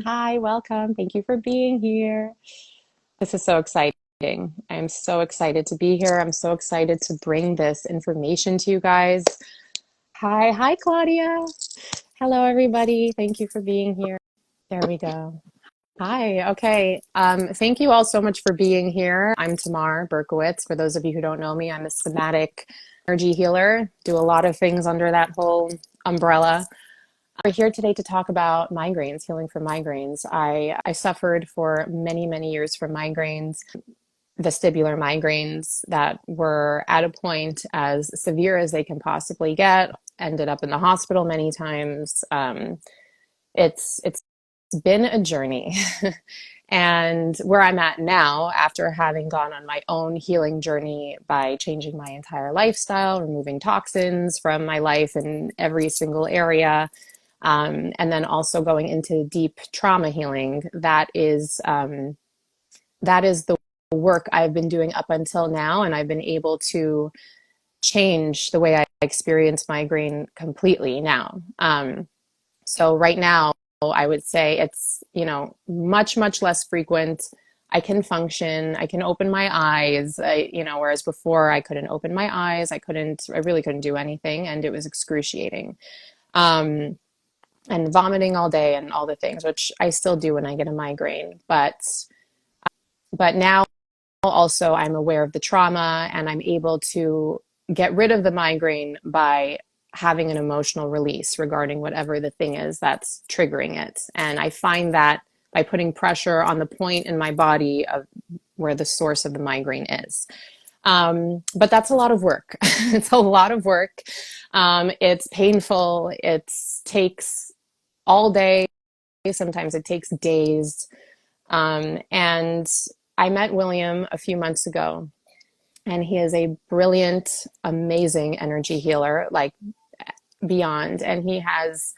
Hi, welcome. Thank you for being here. This is so exciting. I'm so excited to be here. I'm so excited to bring this information to you guys. Hi, Claudia. Hello, everybody. Thank you for being here. There we go. Hi. Okay. Thank you all so much for being here. I'm Tamar Berkowitz. For those of you who don't know me, I'm a somatic energy healer. Do a lot of things under that whole umbrella. We're here today to talk about migraines, healing from migraines. I suffered for many, many years from migraines, vestibular migraines that were at a point as severe as they can possibly get, ended up in the hospital many times. It's been a journey. And where I'm at now, after having gone on my own healing journey by changing my entire lifestyle, removing toxins from my life in every single area, and then also going into deep trauma healing. That is the work I've been doing up until now, and I've been able to change the way I experience migraine completely now. So right now, I would say it's, much, much less frequent. I can function, I can open my eyes, whereas before I couldn't open my eyes, I really couldn't do anything, and it was excruciating. Um, and vomiting all day and all the things, which I still do when I get a migraine. But now also I'm aware of the trauma and I'm able to get rid of the migraine by having an emotional release regarding whatever the thing is that's triggering it. And I find that by putting pressure on the point in my body of where the source of the migraine is. But that's a lot of work. It's a lot of work. It's painful. It takes all day. Sometimes it takes days. And I met William a few months ago, and he is a brilliant, amazing energy healer, like beyond. And he has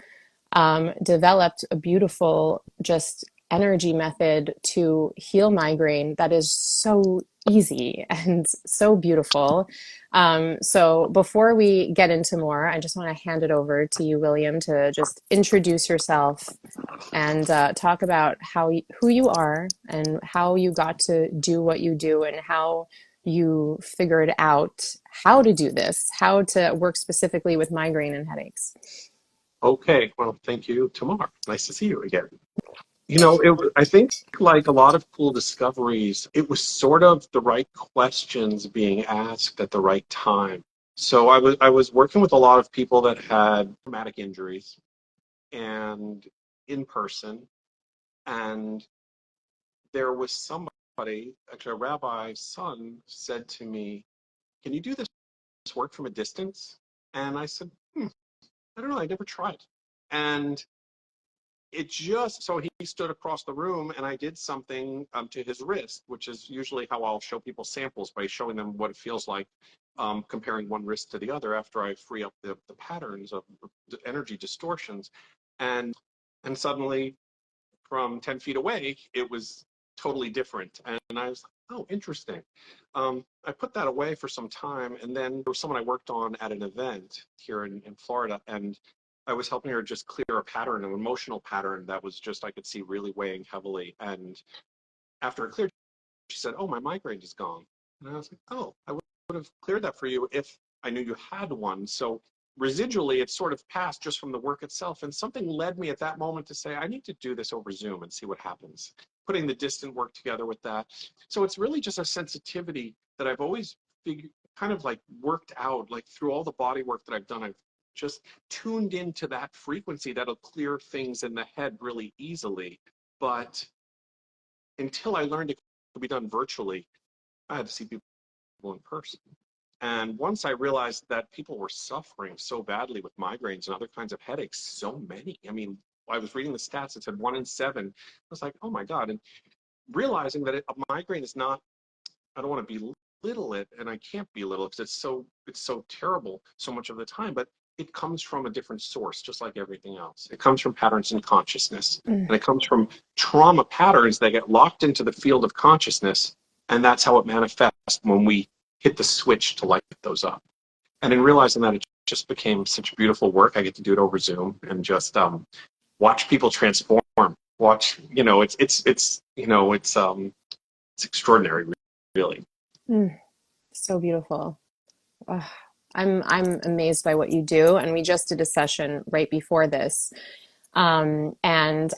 developed a beautiful, just energy method to heal migraine that is so easy and so beautiful. So before we get into more, I just want to hand it over to you, William, to just introduce yourself and talk about who you are and how you got to do what you do and how you figured out how to do this, how to work specifically with migraine and headaches. Okay, well, thank you, Tamar. Nice to see you again. I think like a lot of cool discoveries, it was sort of the right questions being asked at the right time. So I was working with a lot of people that had traumatic injuries and in person, and there was somebody, actually a rabbi's son, said to me, "Can you do this work from a distance?" And I said, I don't know, I never tried. And it just so he stood across the room and I did something to his wrist, which is usually how I'll show people samples, by showing them what it feels like comparing one wrist to the other after I free up the patterns of the energy distortions. And and suddenly from 10 feet away it was totally different, and I was like, oh, interesting. I put that away for some time, and then there was someone I worked on at an event here in Florida, and I was helping her just clear a pattern, an emotional pattern that was just, I could see, really weighing heavily. And after it cleared, she said, "Oh, my migraine is gone." And I was like, "Oh, I would have cleared that for you if I knew you had one." So residually, it sort of passed just from the work itself. And something led me at that moment to say, I need to do this over Zoom and see what happens, putting the distant work together with that. So it's really just a sensitivity that I've always kind of like worked out, like through all the body work that I've done. I've just tuned into that frequency that'll clear things in the head really easily. But until I learned it could be done virtually, I had to see people in person. And once I realized that people were suffering so badly with migraines and other kinds of headaches, so many, I mean, I was reading the stats, it said 1 in 7. I was like, oh my God. And realizing that a migraine is not, I don't want to belittle it, and I can't belittle it because it's so terrible so much of the time, but it comes from a different source, just like everything else. It comes from patterns in consciousness, Mm. and it comes from trauma patterns that get locked into the field of consciousness, and that's how it manifests when we hit the switch to light those up. And in realizing that, it just became such beautiful work. I get to do it over Zoom and just watch people transform watch, it's extraordinary, really. Mm, so beautiful. Ugh. I'm amazed by what you do, and we just did a session right before this. And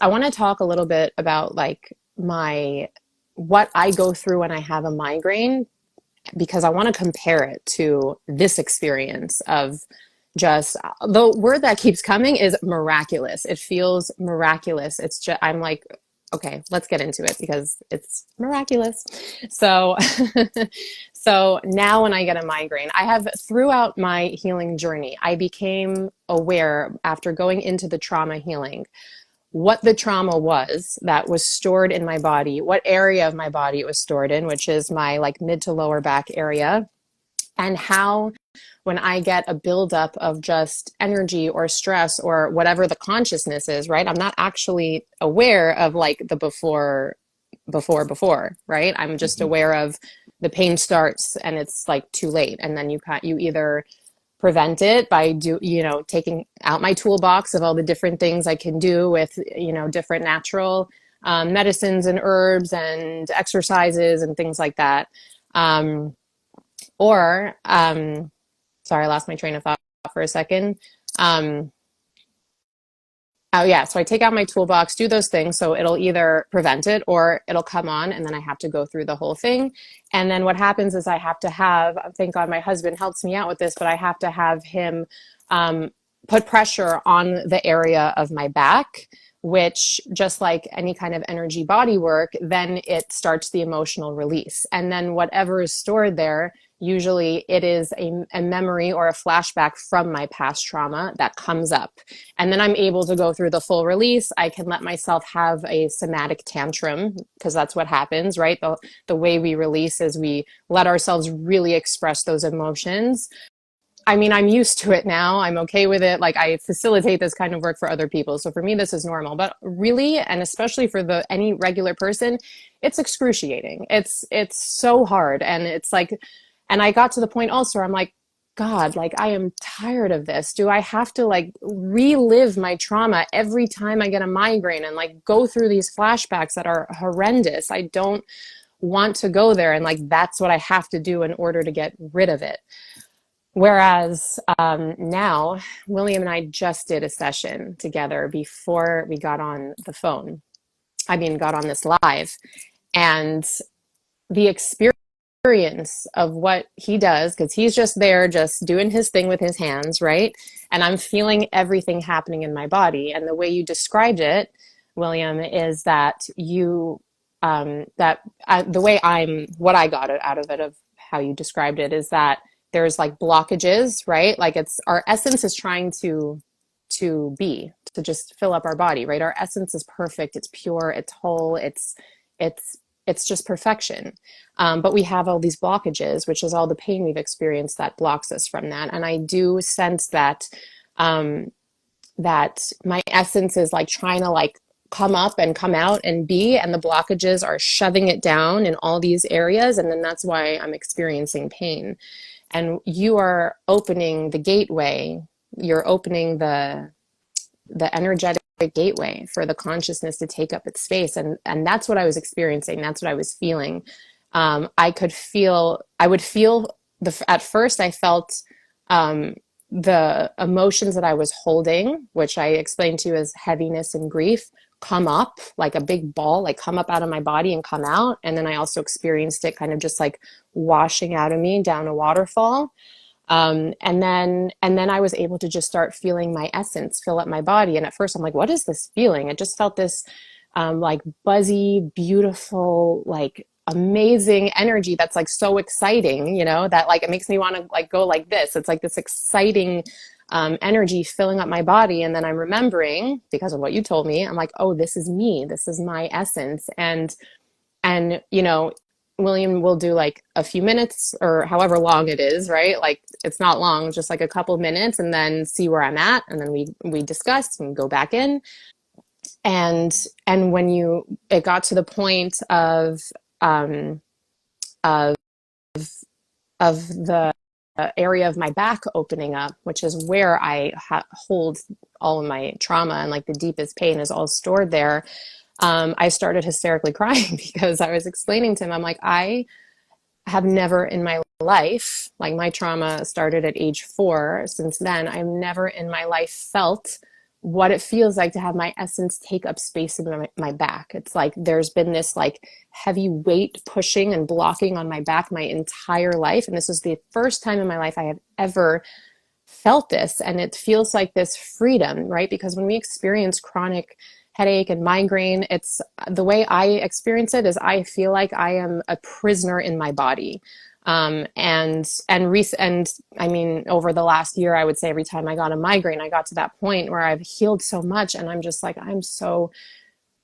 I want to talk a little bit about like my what I go through when I have a migraine, because I want to compare it to this experience of just the word that keeps coming is miraculous. It feels miraculous. It's just, I'm like, okay, let's get into it because it's miraculous. So, so now when I get a migraine, I have throughout my healing journey, I became aware after going into the trauma healing what the trauma was that was stored in my body, what area of my body it was stored in, which is my like mid to lower back area, and how when I get a buildup of just energy or stress or whatever the consciousness is, right? I'm not actually aware of like the before, right? I'm just Mhm. aware of the pain starts and it's like too late. And then you either prevent it by taking out my toolbox of all the different things I can do with, different natural medicines and herbs and exercises and things like that. Um, or sorry, I lost my train of thought for a second. Um, oh yeah, so I take out my toolbox, do those things, so it'll either prevent it or it'll come on, and then I have to go through the whole thing. And then what happens is I have to have, thank God my husband helps me out with this, but I have to have him um, put pressure on the area of my back, which just like any kind of energy body work, then it starts the emotional release. And then whatever is stored there, usually it is a memory or a flashback from my past trauma that comes up, and then I'm able to go through the full release. I can let myself have a somatic tantrum because that's what happens, right? The way we release is we let ourselves really express those emotions. I mean, I'm used to it now. I'm okay with it. Like I facilitate this kind of work for other people. So for me, this is normal, but really, and especially for any regular person, it's excruciating. It's so hard. And it's like, and I got to the point also where I'm like, God, like I am tired of this. Do I have to like relive my trauma every time I get a migraine and like go through these flashbacks that are horrendous? I don't want to go there. And like, that's what I have to do in order to get rid of it. Whereas now, William and I just did a session together before we got on the phone. I mean, got on this live. And the experience of what he does, because he's just there, just doing his thing with his hands, right? And I'm feeling everything happening in my body. And the way you described it, William, is that the way what I got out of it, of how you described it, is that there's like blockages, right? Like it's our essence is trying to just fill up our body, right? Our essence is perfect, it's pure, it's whole, it's it's just perfection. But we have all these blockages, which is all the pain we've experienced that blocks us from that. And I do sense um, that my essence is like trying to like come up and come out and be, and the blockages are shoving it down in all these areas. And then that's why I'm experiencing pain. And you are opening the gateway. You're opening the energetic gateway for the consciousness to take up its space, and that's what I was experiencing, that's what I was feeling. I would feel at first I felt um, the emotions that I was holding, which I explained to you as heaviness and grief, come up like a big ball, like come up out of my body and come out. And then I also experienced it kind of just like washing out of me down a waterfall. And then I was able to just start feeling my essence fill up my body. And at first I'm like, what is this feeling? I just felt this like buzzy, beautiful, like amazing energy that's like so exciting, that like it makes me want to like go like this. It's like this exciting energy filling up my body. And then I'm remembering, because of what you told me, I'm like, oh, this is me. This is my essence. And William will do like a few minutes or however long it is, right? Like it's not long, just like a couple minutes, and then see where I'm at, and then we discuss and go back in. And when it got to the point um of of the area of my back opening up, which is where I hold all of my trauma, and like the deepest pain is all stored there. I started hysterically crying because I was explaining to him, I'm like, I have never in my life, like my trauma started at age 4. Since then, I've never in my life felt what it feels like to have my essence take up space in my back. It's like there's been this like heavy weight pushing and blocking on my back my entire life. And this is the first time in my life I have ever felt this, and it feels like this freedom, right? Because when we experience chronic headache and migraine, it's the way I experience it is I feel like I am a prisoner in my body. And I mean, over the last year, I would say every time I got a migraine, I got to that point where I've healed so much, and I'm just like, I'm so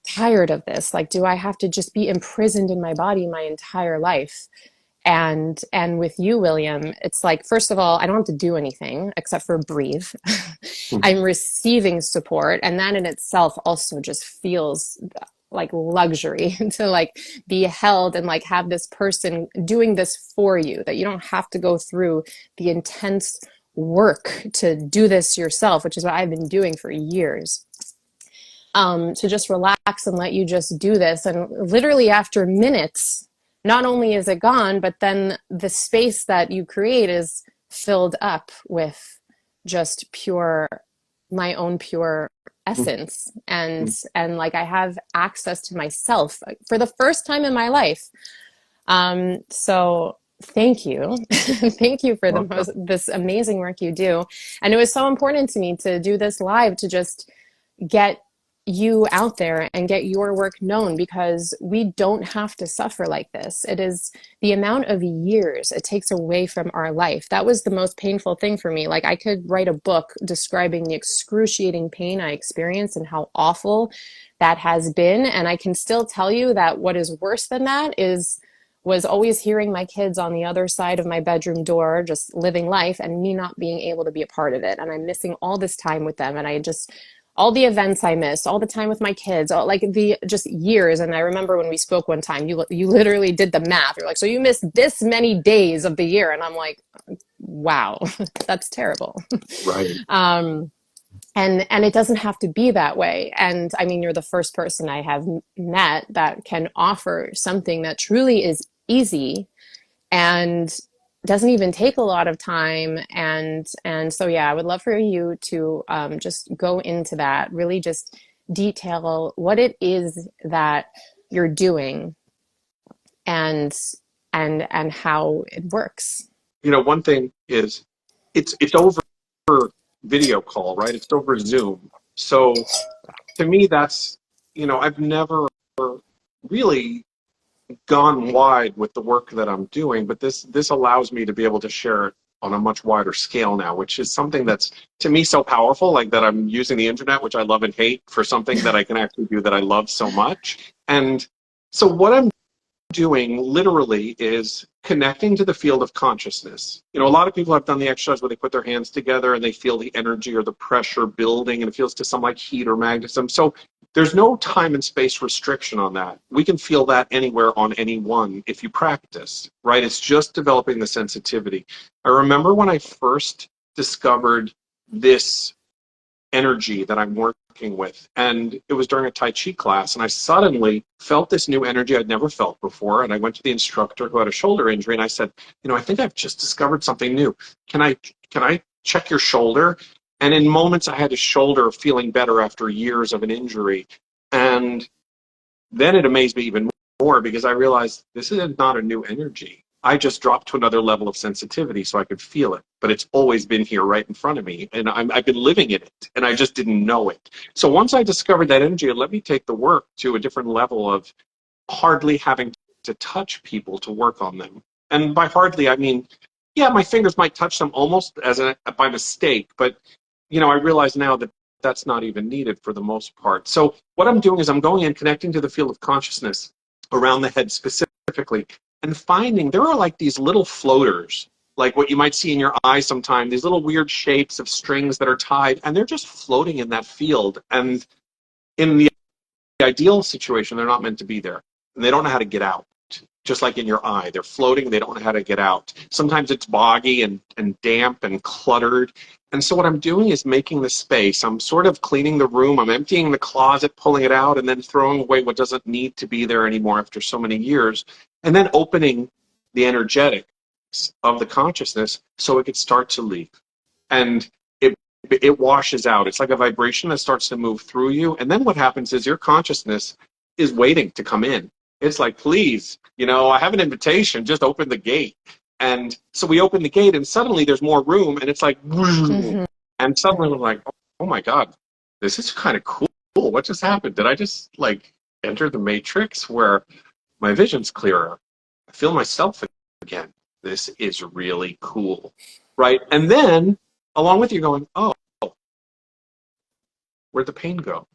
tired of this. Like, do I have to just be imprisoned in my body my entire life? And with you, William, it's like, first of all, I don't have to do anything except for breathe. I'm receiving support, and that in itself also just feels like luxury to like be held and like have this person doing this for you, that you don't have to go through the intense work to do this yourself, which is what I've been doing for years. To just relax and let you just do this. And literally after minutes, not only is it gone, but then the space that you create is filled up with just pure, my own pure essence. And like I have access to myself for the first time in my life. So thank you. Thank you for this amazing work you do. And it was so important to me to do this live, to just get you out there and get your work known, because we don't have to suffer like this. It is the amount of years it takes away from our life. That was the most painful thing for me. Like I could write a book describing the excruciating pain I experienced and how awful that has been. And I can still tell you that what is worse than that was always hearing my kids on the other side of my bedroom door, just living life, and me not being able to be a part of it. And I'm missing all this time with them. And I just, all the events I missed, all the time with my kids, all, like the just years. And I remember when we spoke one time, you literally did the math. You're like, so you missed this many days of the year. And I'm like, wow, that's terrible. Right. And it doesn't have to be that way. And I mean, you're the first person I have met that can offer something that truly is easy and doesn't even take a lot of time. And so yeah, I would love for you to just go into that, really just detail what it is that you're doing and and how it works. You know, one thing is it's over video call, right? It's over Zoom. So to me, that's, you know, I've never really gone wide with the work that I'm doing, but this allows me to be able to share it on a much wider scale now, which is something that's to me so powerful, like that I'm using the internet, which I love and hate, for something that I can actually do that I love so much. And so what I'm doing literally is connecting to the field of consciousness. You know, a lot of people have done the exercise where they put their hands together and they feel the energy or the pressure building, and it feels to some like heat or magnetism. So there's no time and space restriction on that. We can feel that anywhere on anyone if you practice, right? It's just developing the sensitivity. I remember when I first discovered this energy that I'm working with, and it was during a Tai Chi class, and I suddenly felt this new energy I'd never felt before. And I went to the instructor who had a shoulder injury, and I said, you know, I think I've just discovered something new. Can I check your shoulder? And in moments I had his shoulder feeling better after years of an injury. And then it amazed me even more, because I realized this is not a new energy. I just dropped to another level of sensitivity so I could feel it. But it's always been here right in front of me. And I've been living in it, and I just didn't know it. So once I discovered that energy, it let me take the work to a different level of hardly having to touch people to work on them. And by hardly, I mean, yeah, my fingers might touch them almost by mistake. But, you know, I realize now that that's not even needed for the most part. So what I'm doing is I'm going in, connecting to the field of consciousness around the head specifically, and finding there are like these little floaters, like what you might see in your eye sometime, these little weird shapes of strings that are tied, and they're just floating in that field. And in the ideal situation, they're not meant to be there, and they don't know how to get out. Just like in your eye, they're floating, they don't know how to get out. Sometimes it's boggy and damp and cluttered. And so what I'm doing is making the space. I'm sort of cleaning the room. I'm emptying the closet, pulling it out, and then throwing away what doesn't need to be there anymore after so many years. And then opening the energetics of the consciousness so it could start to leave. And it washes out. It's like a vibration that starts to move through you. And then what happens is your consciousness is waiting to come in. It's like, please, I have an invitation, just open the gate. And so we open the gate and suddenly there's more room and it's like, Mm-hmm. and suddenly we're like, oh my God, this is kind of cool. What just happened? Did I just enter the matrix where my vision's clearer? I feel myself again. This is really cool. Right? And then along with you going, oh, where'd the pain go?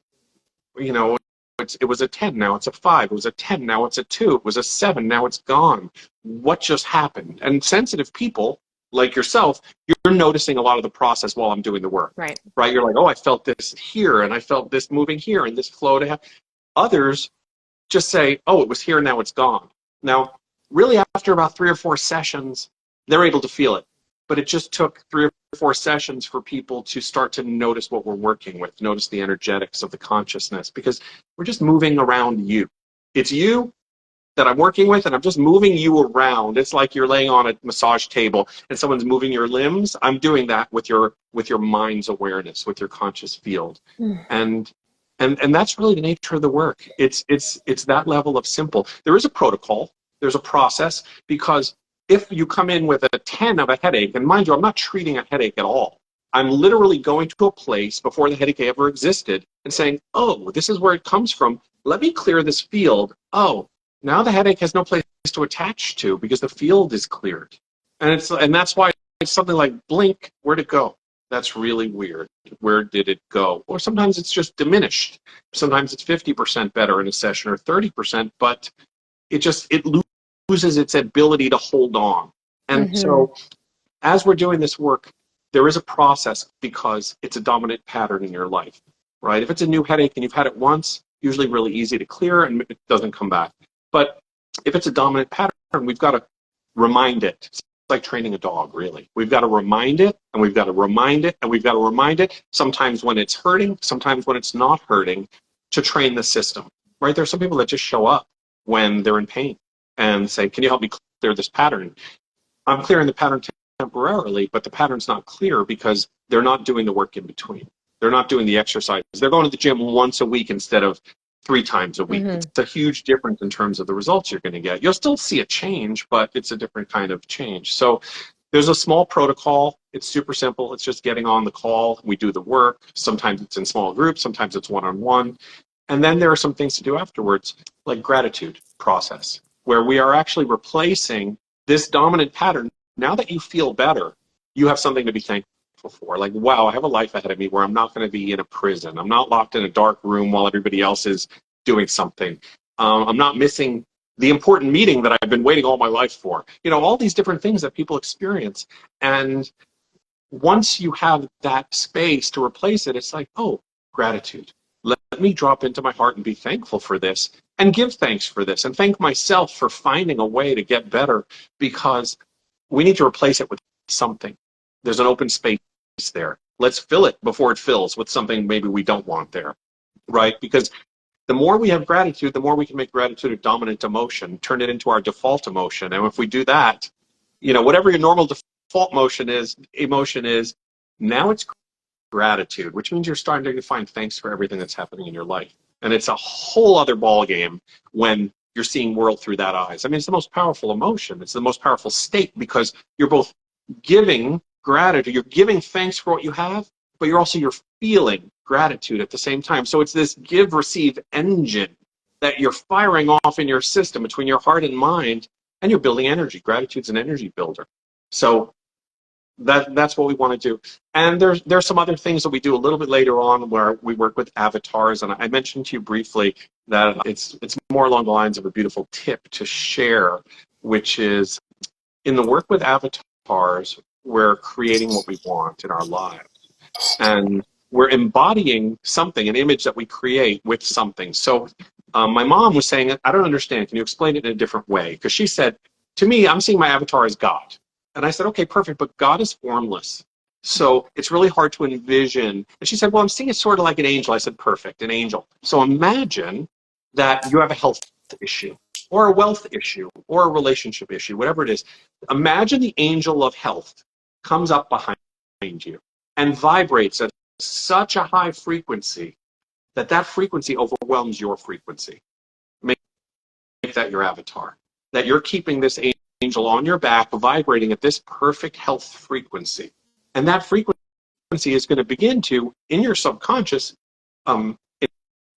It was a 10, now it's a 5. It was a 10, now it's a 2. It was a 7, now it's gone. What just happened? And sensitive people like yourself, you're noticing a lot of the process while I'm doing the work. Right. Right? You're like, oh, I felt this here, and I felt this moving here, and this flow to have. Others just say, oh, it was here, now it's gone. Now, really, after about 3 or 4 sessions, they're able to feel it. But it just took 3 or 4 sessions for people to start to notice what we're working with, notice the energetics of the consciousness, because we're just moving around you. It's you that I'm working with, and I'm just moving you around. It's like you're laying on a massage table and someone's moving your limbs. I'm doing that with your mind's awareness, with your conscious field. Mm. And that's really the nature of the work. It's that level of simple. There is a protocol, there's a process, because if you come in with a 10 of a headache, and mind you, I'm not treating a headache at all. I'm literally going to a place before the headache ever existed and saying, oh, this is where it comes from. Let me clear this field. Oh, now the headache has no place to attach to because the field is cleared. And that's why it's something like blink, where'd it go? That's really weird. Where did it go? Or sometimes it's just diminished. Sometimes it's 50% better in a session or 30%, but it loses its ability to hold on. And Mm-hmm. so as we're doing this work, there is a process because it's a dominant pattern in your life, right? If it's a new headache and you've had it once, usually really easy to clear and it doesn't come back. But if it's a dominant pattern, we've got to remind it. It's like training a dog, really. We've got to remind it, and we've got to remind it, and we've got to remind it, sometimes when it's hurting, sometimes when it's not hurting, to train the system, right? There are some people that just show up when they're in pain and say, can you help me clear this pattern? I'm clearing the pattern temporarily, but the pattern's not clear because they're not doing the work in between. They're not doing the exercise. They're going to the gym once a week instead of 3 times a week. Mm-hmm. It's a huge difference in terms of the results you're going to get. You'll still see a change, but it's a different kind of change. So there's a small protocol. It's super simple. It's just getting on the call. We do the work. Sometimes it's in small groups. Sometimes it's one-on-one. And then there are some things to do afterwards, like gratitude process, where we are actually replacing this dominant pattern. Now that you feel better, you have something to be thankful for. Like, wow, I have a life ahead of me where I'm not going to be in a prison. I'm not locked in a dark room while everybody else is doing something. I'm not missing the important meeting that I've been waiting all my life for. All these different things that people experience. And once you have that space to replace it, it's like, oh, gratitude. Let me drop into my heart and be thankful for this and give thanks for this and thank myself for finding a way to get better, because we need to replace it with something. There's an open space there. Let's fill it before it fills with something maybe we don't want there, right? Because the more we have gratitude, the more we can make gratitude a dominant emotion, turn it into our default emotion. And if we do that, whatever your normal default emotion is, now it's gratitude, which means you're starting to find thanks for everything that's happening in your life. And it's a whole other ball game when you're seeing world through that eyes. I mean, it's the most powerful emotion. It's the most powerful state because you're both giving gratitude, you're giving thanks for what you have, but you're feeling gratitude at the same time. So it's this give-receive engine that you're firing off in your system between your heart and mind, and you're building energy. Gratitude's an energy builder. So that's what we want to do. And there's some other things that we do a little bit later on where we work with avatars. And I mentioned to you briefly that it's more along the lines of a beautiful tip to share, which is in the work with avatars, we're creating what we want in our lives. And we're embodying something, an image that we create with something. So my mom was saying, I don't understand. Can you explain it in a different way? Because she said, to me, I'm seeing my avatar as God. And I said, okay, perfect, but God is formless. So it's really hard to envision. And she said, well, I'm seeing it sort of like an angel. I said, perfect, an angel. So imagine that you have a health issue or a wealth issue or a relationship issue, whatever it is. Imagine the angel of health comes up behind you and vibrates at such a high frequency that that frequency overwhelms your frequency. Make that your avatar. That you're keeping this angel on your back vibrating at this perfect health frequency. And that frequency is going to begin to, in your subconscious, um,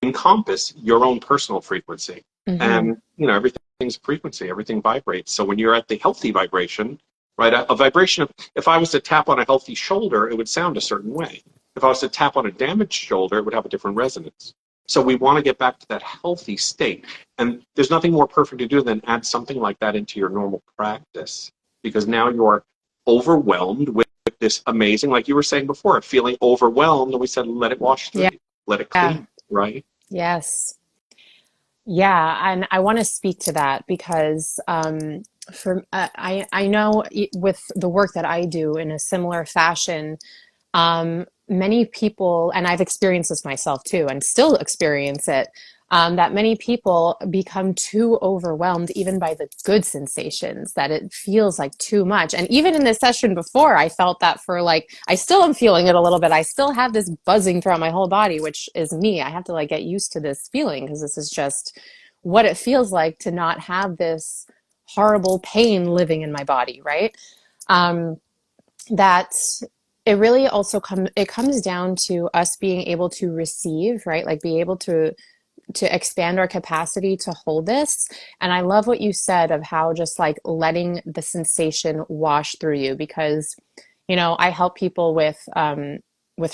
encompass your own personal frequency. Mm-hmm. And, everything's frequency, everything vibrates. So when you're at the healthy vibration, right, a vibration of, if I was to tap on a healthy shoulder, it would sound a certain way. If I was to tap on a damaged shoulder, it would have a different resonance. So we want to get back to that healthy state. And there's nothing more perfect to do than add something like that into your normal practice, because now you're overwhelmed with this amazing, like you were saying before, feeling overwhelmed. And we said, let it wash through Yeah. you, let it clean, right? Yes. Yeah, and I want to speak to that because I know with the work that I do in a similar fashion, many people, and I've experienced this myself too, and still experience it, that many people become too overwhelmed even by the good sensations, that it feels like too much. And even in this session before, I felt that for like, I still am feeling it a little bit. I still have this buzzing throughout my whole body, which is me. I have to like get used to this feeling because this is just what it feels like to not have this horrible pain living in my body, right? Um, that it really also it comes down to us being able to receive, right? Like be able to expand our capacity to hold this. And I love what you said of how just like letting the sensation wash through you, because I help people with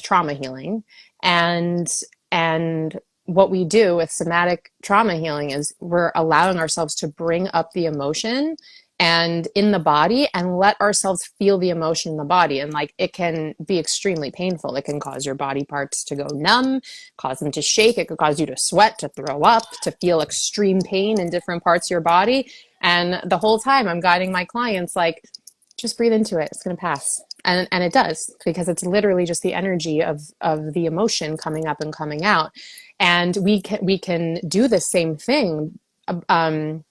trauma healing, and and what we do with somatic trauma healing is we're allowing ourselves to bring up the emotion and in the body and let ourselves feel the emotion in the body. And like it can be extremely painful. It can cause your body parts to go numb, cause them to shake. It could cause you to sweat, to throw up, to feel extreme pain in different parts of your body. And the whole time I'm guiding my clients like, just breathe into it. It's going to pass. And it does, because it's literally just the energy of the emotion coming up and coming out. And we can do the same thing. Um,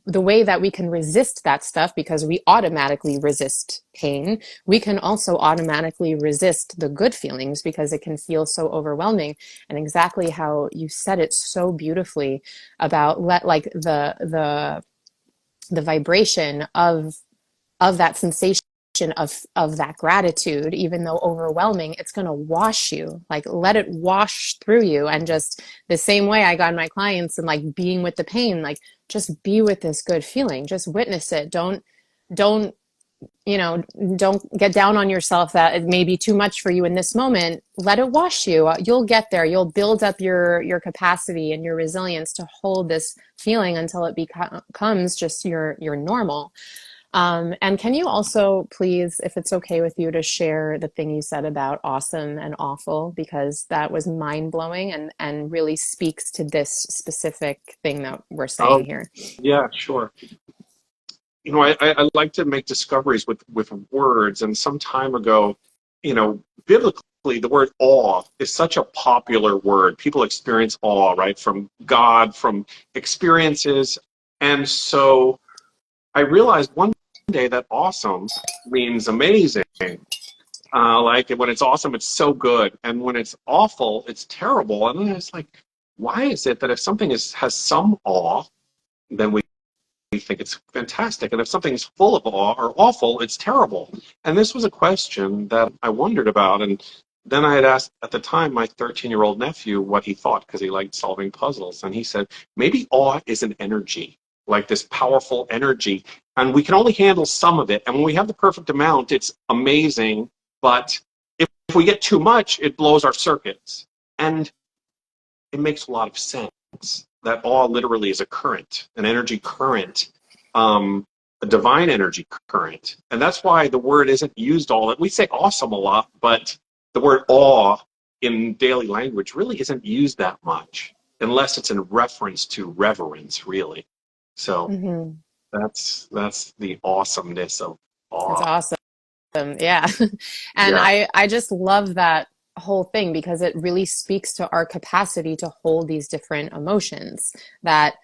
the way that we can resist that stuff, because we automatically resist pain, we can also automatically resist the good feelings because it can feel so overwhelming. And exactly how you said it so beautifully about like the vibration of that sensation of that gratitude, even though overwhelming, it's going to wash you. Like let it wash through you. And just the same way I got my clients and like being with the pain, like just be with this good feeling, just witness it. Don't don't get down on yourself that it may be too much for you in this moment. Let it wash you. You'll get there. You'll build up your capacity and your resilience to hold this feeling until it becomes just your normal. And can you also please, if it's okay with you, to share the thing you said about awesome and awful, because that was mind blowing and really speaks to this specific thing that we're saying Oh, here. yeah, sure. I like to make discoveries with words. And some time ago, biblically, the word awe is such a popular word. People experience awe, right, from God, from experiences. And so I realized one day that awesome means amazing. Like when it's awesome, it's so good. And when it's awful, it's terrible. And then it's like, why is it that if something has some awe, then we think it's fantastic. And if something is full of awe or awful, it's terrible. And this was a question that I wondered about. And then I had asked at the time my 13-year-old nephew what he thought, because he liked solving puzzles. And he said, maybe awe is an energy, like this powerful energy. And we can only handle some of it. And when we have the perfect amount, it's amazing. But if we get too much, it blows our circuits. And it makes a lot of sense. That awe literally is a current, an energy current, a divine energy current. And that's why the word isn't used all that. We say awesome a lot, but the word awe in daily language really isn't used that much, unless it's in reference to reverence, really. So Mm-hmm. that's the awesomeness of That's awe. awesome. Yeah. And Yeah, I just love that whole thing because it really speaks to our capacity to hold these different emotions that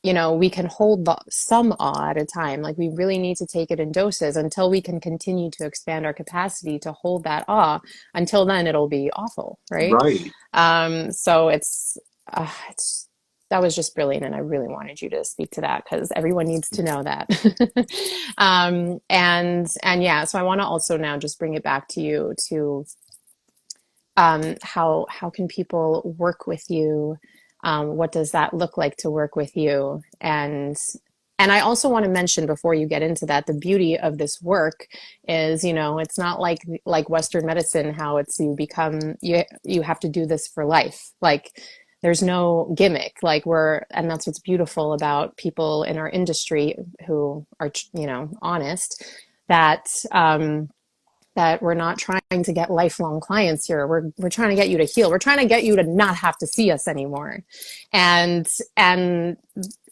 we can hold some awe at a time. Like we really need to take it in doses until we can continue to expand our capacity to hold that awe. Until then, it'll be awful, right? right. So it's that was just brilliant, and I really wanted you to speak to that because everyone needs to know that. And yeah, so I want to also now just bring it back to you to how can people work with you? What does that look like to work with you? And I also want to mention before you get into that, the beauty of this work is, it's not like Western medicine, how it's you have to do this for life. Like there's no gimmick. And that's what's beautiful about people in our industry who are, honest, that that we're not trying to get lifelong clients here. We're trying to get you to heal. We're trying to get you to not have to see us anymore. And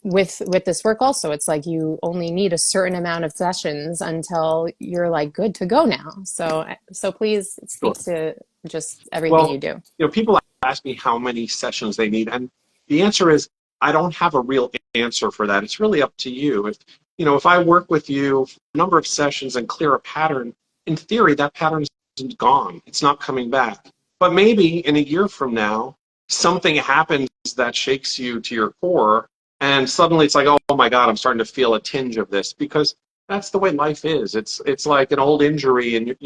with this work also, it's like you only need a certain amount of sessions until you're like good to go now. So please speak Sure. to just everything you Well, do. people ask me how many sessions they need, and the answer is I don't have a real answer for that. It's really up to you. If I work with you for a number of sessions and clear a pattern, in theory, that pattern isn't gone. It's not coming back. But maybe in a year from now, something happens that shakes you to your core, and suddenly it's like, oh my God, I'm starting to feel a tinge of this because that's the way life is. It's like an old injury, and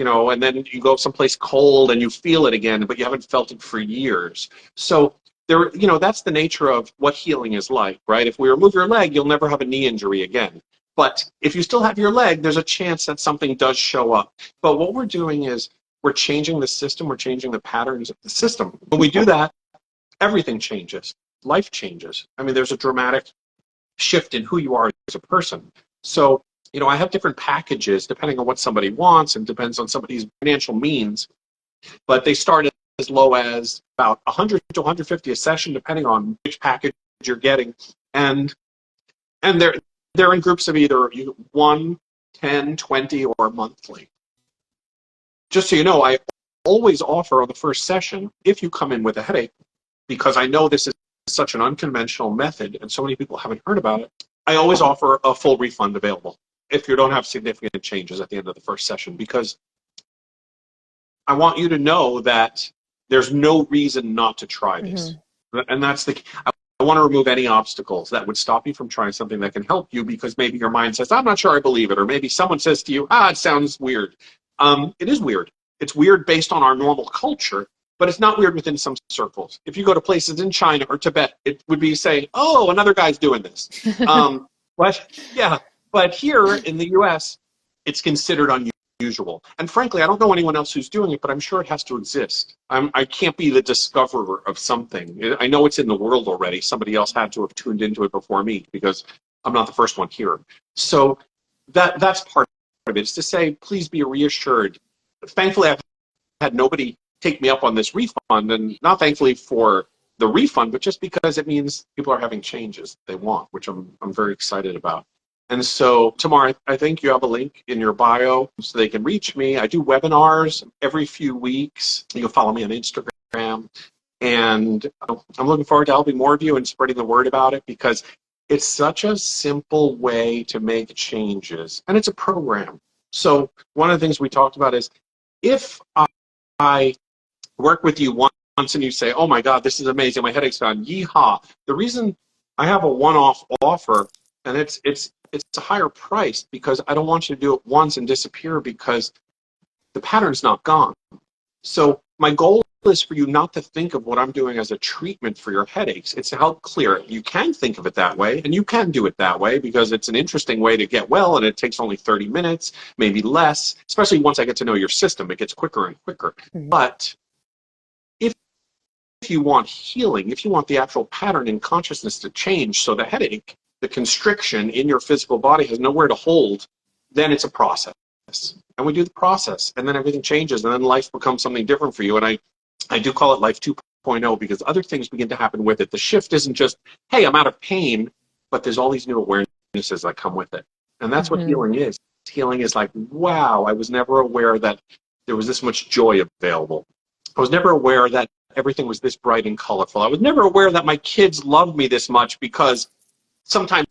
then you go someplace cold and you feel it again, but you haven't felt it for years. So that's the nature of what healing is like, right? If we remove your leg, you'll never have a knee injury again. But if you still have your leg, there's a chance that something does show up. But what we're doing is we're changing the system, we're changing the patterns of the system. When we do that, everything changes. Life changes. I mean, there's a dramatic shift in who you are as a person. So, I have different packages depending on what somebody wants and depends on somebody's financial means, but they start as low as about 100 to 150 a session, depending on which package you're getting. And they're in groups of either 1, 10, 20, or monthly. Just so you know, I always offer on the first session, if you come in with a headache, because I know this is such an unconventional method and so many people haven't heard about it, I always offer a full refund available if you don't have significant changes at the end of the first session, because I want you to know that there's no reason not to try this. Mm-hmm. And I want to remove any obstacles that would stop you from trying something that can help you, because maybe your mind says, I'm not sure I believe it. Or maybe someone says to you, it sounds weird. It is weird. It's weird based on our normal culture, but it's not weird within some circles. If you go to places in China or Tibet, it would be saying, oh, another guy's doing this. But yeah, but here in the US, it's considered unusual. And frankly, I don't know anyone else who's doing it, but I'm sure it has to exist. I can't be the discoverer of something. I know it's in the world already. Somebody else had to have tuned into it before me, because I'm not the first one here. So that's part of it, is to say, please be reassured. Thankfully, I've had nobody take me up on this refund, and not thankfully for the refund, but just because it means people are having changes they want, which I'm very excited about. And so, Tamar, I think you have a link in your bio so they can reach me. I do webinars every few weeks. You can follow me on Instagram. And I'm looking forward to helping more of you and spreading the word about it, because it's such a simple way to make changes. And it's a program. So one of the things we talked about is, if I work with you once and you say, oh my God, this is amazing, my headache's gone, yeehaw. The reason I have a one-off offer, and it's a higher price, because I don't want you to do it once and disappear, because the pattern's not gone. So my goal is for you not to think of what I'm doing as a treatment for your headaches. It's to help clear it. You can think of it that way, and you can do it that way, because it's an interesting way to get well, and it takes only 30 minutes, maybe less, especially once I get to know your system. It gets quicker and quicker. Mm-hmm. But if you want healing, if you want the actual pattern in consciousness to change, so the headache, the constriction in your physical body has nowhere to hold, then it's a process. And we do the process, and then everything changes, and then life becomes something different for you. And I do call it Life 2.0, because other things begin to happen with it. The shift isn't just, hey, I'm out of pain, but there's all these new awarenesses that come with it. And that's what Mm-hmm. healing is. healing is like, wow, I was never aware that there was this much joy available. I was never aware that everything was this bright and colorful. I was never aware that my kids loved me this much because sometimes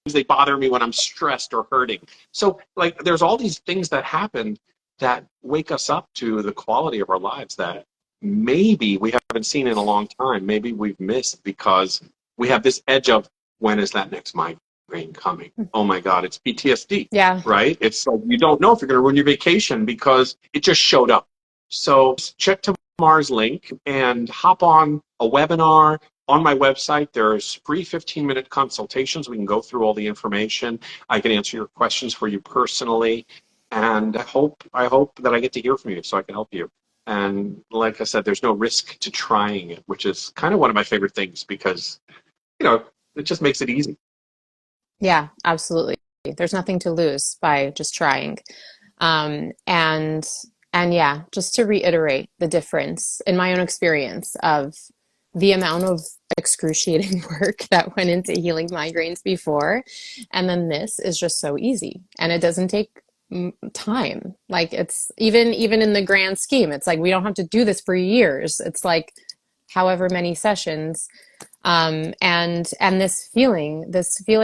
they bother me when I'm stressed or hurting. So, like, there's all these things that happen that wake us up to the quality of our lives that maybe we haven't seen in a long time. Maybe we've missed because we have this edge of when is that next migraine coming? Oh my God, it's PTSD, Yeah. right? It's like you don't know if you're going to ruin your vacation because it just showed up. So check Tamar's link and hop on a webinar. On my website, there's free 15-minute consultations. We can go through all the information. I can answer your questions for you personally. And I hope that I get to hear from you so I can help you. And like I said, there's no risk to trying it, which is kind of one of my favorite things because, it just makes it easy. Yeah, absolutely. There's nothing to lose by just trying. And yeah, just to reiterate the difference in my own experience of the amount of excruciating work that went into healing migraines before, and then this is just so easy, and it doesn't take time. Like it's even in the grand scheme, it's like we don't have to do this for years. It's like however many sessions, and this feeling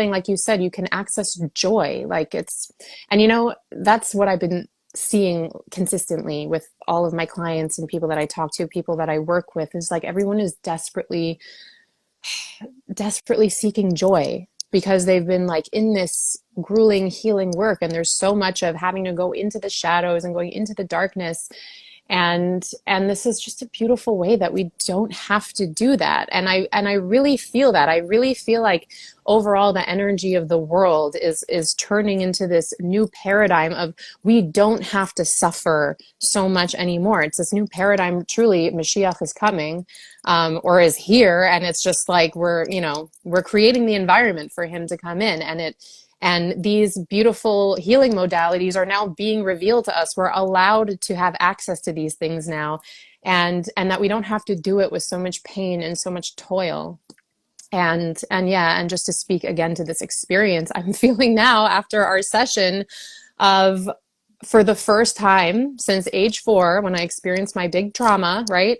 like you said, you can access joy, like it's, and that's what I've been seeing consistently with all of my clients and people that I talk to, people that I work with, is like everyone is desperately seeking joy because they've been like in this grueling healing work, and there's so much of having to go into the shadows and going into the darkness, and this is just a beautiful way that we don't have to do that. And I really feel that. I really feel like overall the energy of the world is turning into this new paradigm of we don't have to suffer so much anymore. It's this new paradigm. Truly, Mashiach is coming, or is here, and it's just like we're creating the environment for him to come in, and these beautiful healing modalities are now being revealed to us. We're allowed to have access to these things now, and that we don't have to do it with so much pain and so much toil. And yeah, and just to speak again to this experience I'm feeling now after our session of, for the first time since age 4, when I experienced my big trauma, right?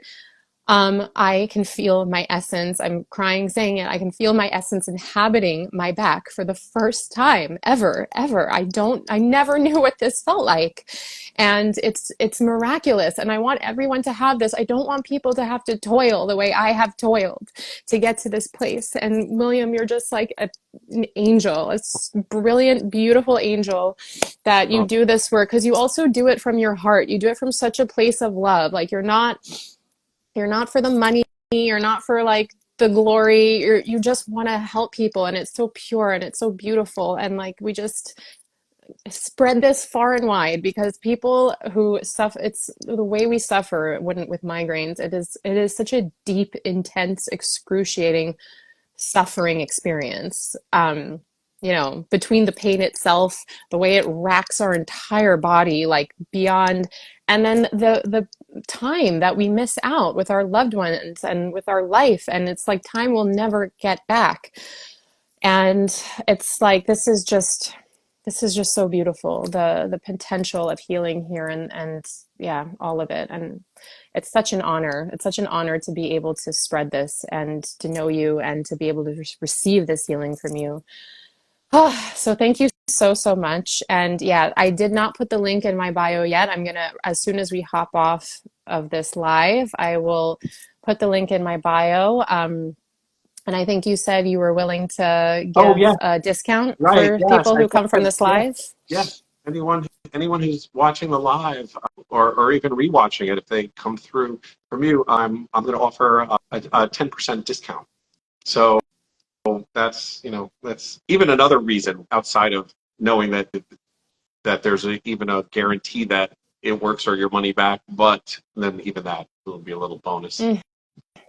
I can feel my essence. I'm crying saying it. I can feel my essence inhabiting my back for the first time ever. I never knew what this felt like. And it's miraculous. And I want everyone to have this. I don't want people to have to toil the way I have toiled to get to this place. And William, you're just like an angel, a brilliant, beautiful angel that you Oh, do this work, because you also do it from your heart. You do it from such a place of love. Like you're not for the money, you're not for like the glory, you just want to help people, and it's so pure and it's so beautiful, and like we just spread this far and wide because people who suffer, it's the way we suffer when with migraines, it is such a deep, intense, excruciating suffering experience. Between the pain itself, the way it racks our entire body, like beyond, and then the time that we miss out with our loved ones and with our life, and it's like time will never get back. And it's like this is just so beautiful, the potential of healing here, and yeah, all of it. And it's such an honor. It's such an honor to be able to spread this and to know you and to be able to receive this healing from you. So thank you so much. And yeah, I did not put the link in my bio yet. I'm gonna, as soon as we hop off of this live, I will put the link in my bio. And I think you said you were willing to oh give yeah, a discount right. for Yes, people I who come from can. this Yeah, live. yeah. Anyone who's watching the live or even rewatching it, if they come through from you, I'm going to offer a 10% discount. So that's even another reason outside of knowing that there's even a guarantee that it works or your money back. But then even that will be a little bonus. Mm,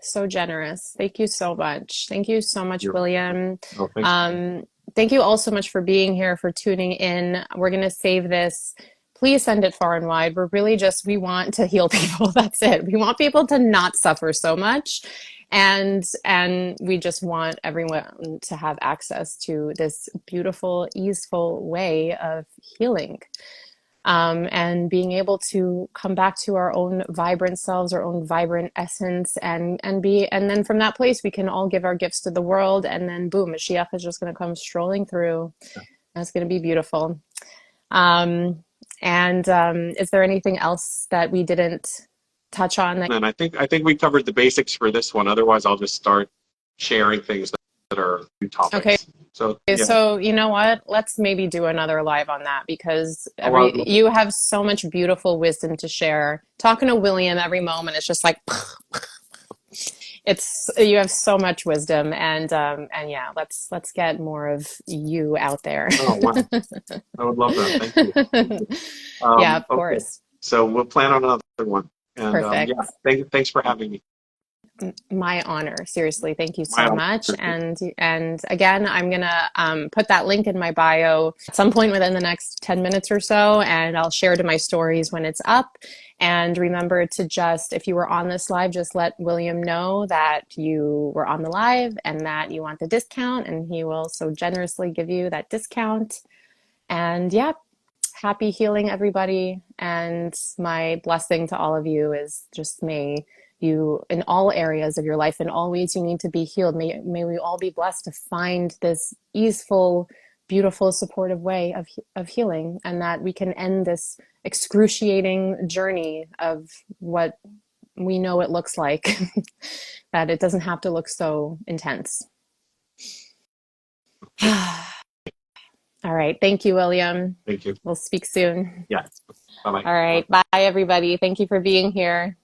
so generous. Thank you so much. Thank you so much, You're, William. oh, thanks. Thank you all so much for being here, for tuning in. We're going to save this please send it far and wide. We're really just, we want to heal people. That's it. We want people to not suffer so much. And we just want everyone to have access to this beautiful, easeful way of healing. And being able to come back to our own vibrant selves, our own vibrant essence, and then from that place we can all give our gifts to the world, and then boom, Mashiach is just going to come strolling through. That's going to be beautiful. Um, is there anything else that we didn't touch on? And I think we covered the basics for this one. Otherwise, I'll just start sharing things that are new Okay. topics. So yeah. So you know what? Let's maybe do another live on that, because Oh, I would love you have so much beautiful wisdom to share. Talking to William every moment, it's just like it's you have so much wisdom, and yeah, let's get more of you out there. Oh, wow. I would love that. Thank you. Yeah, of Okay. course. So we'll plan on another one. And Perfect. yeah, thanks for having me. My honor. Seriously, thank you My so honor. much. And again, I'm gonna put that link in my bio at some point within the next 10 minutes or so, and I'll share to my stories when it's up. And remember to just, if you were on this live, just let William know that you were on the live and that you want the discount, and he will so generously give you that discount. And yeah, happy healing, everybody. And my blessing to all of you is just may you, in all areas of your life, in all ways you need to be healed, may we all be blessed to find this easeful, beautiful, supportive way of healing, and that we can end this excruciating journey of what we know it looks like, that it doesn't have to look so intense. All right. Thank you, William. Thank you. We'll speak soon. Yeah. Bye bye. All right. Bye, everybody. Thank you for being here.